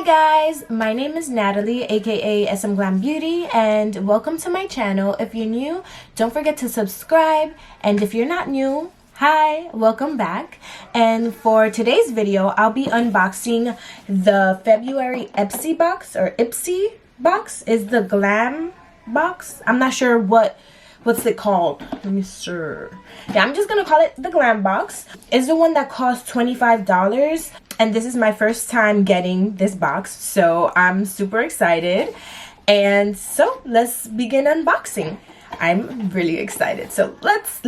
guys, my name is Natalie, aka SMGLAMBEAUTY, and welcome to my channel. If you're new, don't forget to subscribe, and if you're not new, hi, welcome back. And for today's video, I'll be unboxing the February Ipsy box, or Ipsy box. Is the Glam box. I'm not sure what's it called. Let me see. Yeah, I'm just gonna call it the Glam box. It's the one that costs $25, and this is my first time getting this box, so I'm super excited. And so let's begin unboxing. I'm really excited, so let's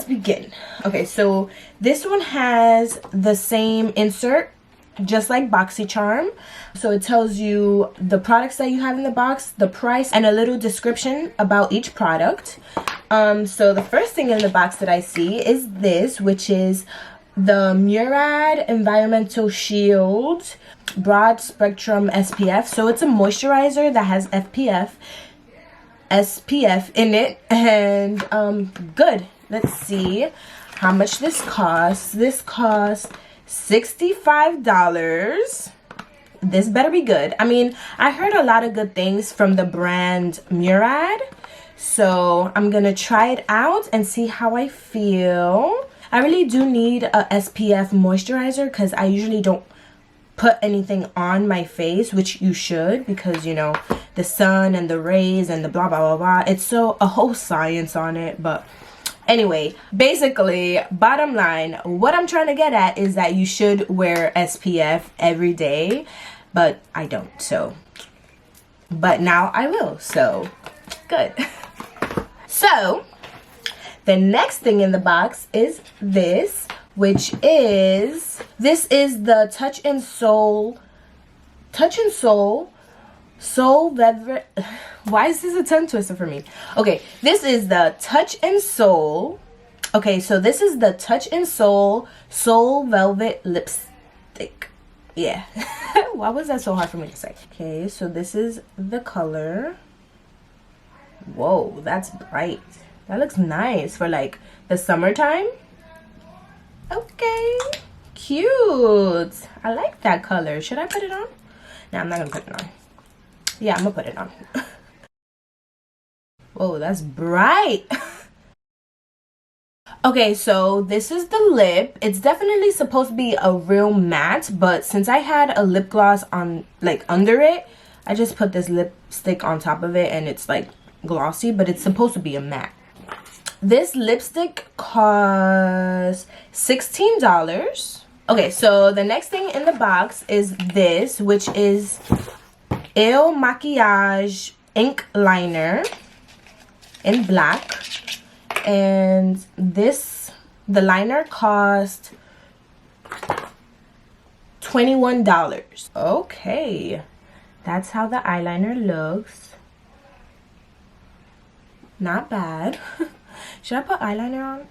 begin. Okay, so this one has the same insert just like BoxyCharm. So it tells you the products that you have in the box, the price, and a little description about each product. So the first thing in the box that I see is this, which is the Murad Environmental Shield Broad Spectrum SPF. So it's a moisturizer that has SPF in it, and good. Let's see how much this costs. This costs $65. This better be good. I mean, I heard a lot of good things from the brand Murad, so I'm gonna try it out and see how I feel. I really do need a SPF moisturizer because I usually don't put anything on my face, which you should, because you know, the sun and the rays and the blah blah blah blah. It's a whole science on it. But anyway, basically, bottom line, what I'm trying to get at is that you should wear SPF every day, but I don't. So, but now I will. So, good. So, the next thing in the box is this, which is the Touch and Soul Velvet. Why is this a tongue twister for me? Okay, this is the Touch and Soul. Okay, so this is the Touch and Soul Velvet Lipstick. Yeah. Why was that so hard for me to say? Okay, so this is the color. Whoa, that's bright. That looks nice for like the summertime. Okay, cute. I like that color. Should I put it on? No, I'm not gonna put it on. Yeah, I'm gonna put it on. Whoa, that's bright. Okay, so this is the lip. It's definitely supposed to be a real matte, but since I had a lip gloss on, like, under it, I just put this lipstick on top of it, and it's like glossy, but it's supposed to be a matte. This lipstick costs $16. Okay, so the next thing in the box is this, which is Il Maquillage ink liner in black, and the liner cost $21. Okay, that's how the eyeliner looks. Not bad. Should I put eyeliner on?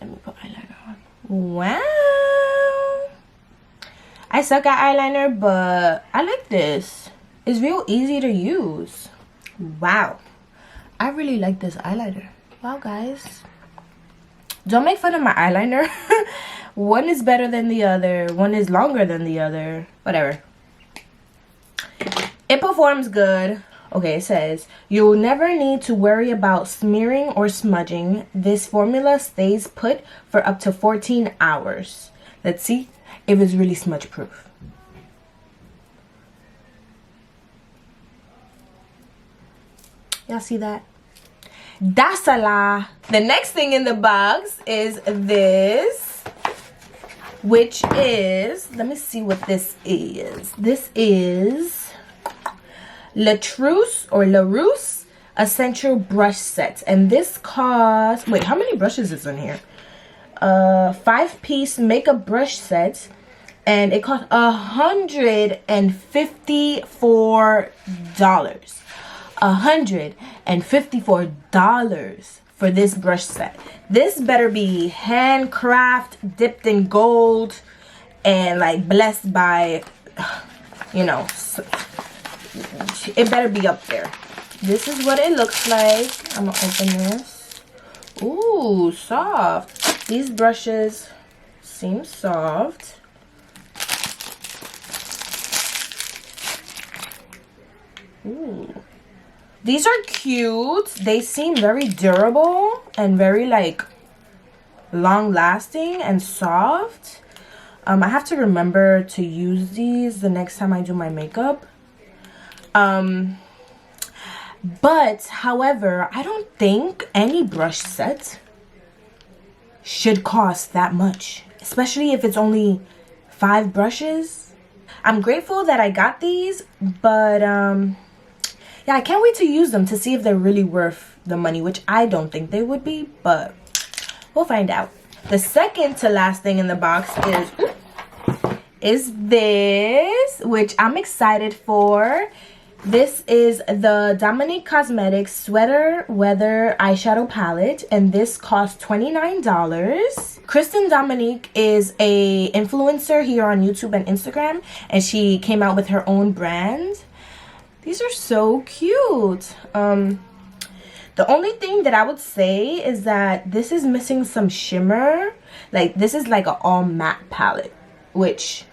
Let me put eyeliner on. Wow, I suck at eyeliner, but I like this. It's real easy to use. Wow, I really like this eyeliner. Wow, guys, don't make fun of my eyeliner. One is better than the other. One is longer than the other. Whatever. It performs good. Okay, it says, you'll never need to worry about smearing or smudging. This formula stays put for up to 14 hours. Let's see if it's really smudge proof. Y'all see that? That's a lie. The next thing in the box is this, which is, let me see what this is. This is LaRousse Essential Brush Set, and this costs, wait, how many brushes is in here? 5-piece makeup brush set, and it costs $154. $154 for this brush set. This better be handcraft, dipped in gold, and like blessed by, you know, it better be up there. This is what it looks like. I'm gonna open this. Ooh, soft. These brushes seem soft. Ooh. These are cute. They seem very durable and very like long lasting and soft. I have to remember to use these the next time I do my makeup. But however, I don't think any brush set should cost that much, especially if it's only 5 brushes. I'm grateful that I got these, but yeah, I can't wait to use them to see if they're really worth the money, which I don't think they would be, but we'll find out. The second to last thing in the box is this, which I'm excited for. This is the Dominique Cosmetics Sweater Weather Eyeshadow Palette, and this costs $29. Kristen Dominique is a influencer here on YouTube and Instagram, and she came out with her own brand. These are so cute. The only thing that I would say is that this is missing some shimmer. Like, this is like an all matte palette, which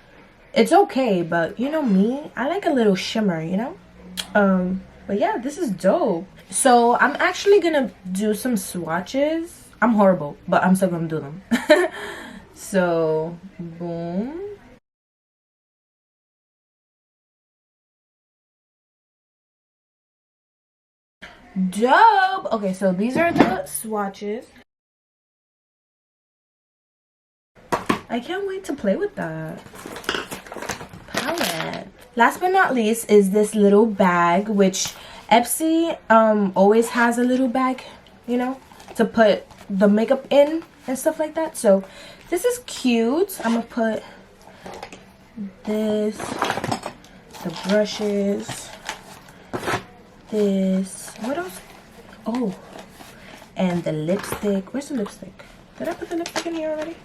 it's okay, but you know me, I like a little shimmer, you know? But yeah, this is dope. So I'm actually gonna do some swatches. I'm horrible, but I'm still gonna do them. So, boom. Dope. Okay, so these are the swatches. I can't wait to play with that palette. Last but not least is this little bag, which Ipsy always has a little bag, you know, to put the makeup in and stuff like that. So this is cute. I'm gonna put this, the brushes, this, what else? Oh, and the lipstick. Where's the lipstick? Did I put the lipstick in here already?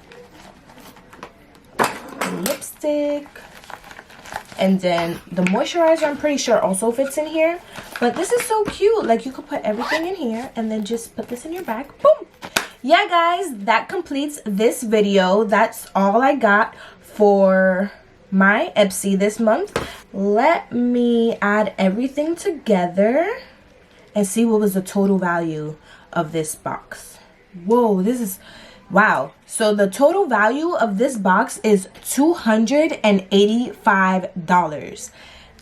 The lipstick. And then the moisturizer, I'm pretty sure also fits in here. But this is so cute. Like, you could put everything in here and then just put this in your bag. Boom! Yeah, guys, that completes this video. That's all I got for my Ipsy this month. Let me add everything together and see what was the total value of this box. Whoa, this is... wow. So the total value of this box is $285.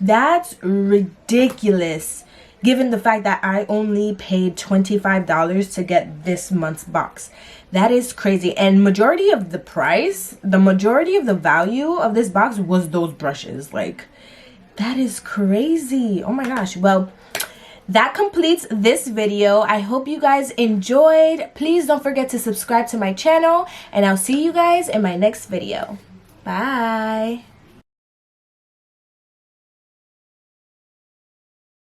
That's ridiculous, given the fact that I only paid $25 to get this month's box. That is crazy. And majority of the price, the majority of the value of this box was those brushes. Like, that is crazy. Oh my gosh. Well, that completes this video. I hope you guys enjoyed. Please don't forget to subscribe to my channel, and I'll see you guys in my next video. Bye.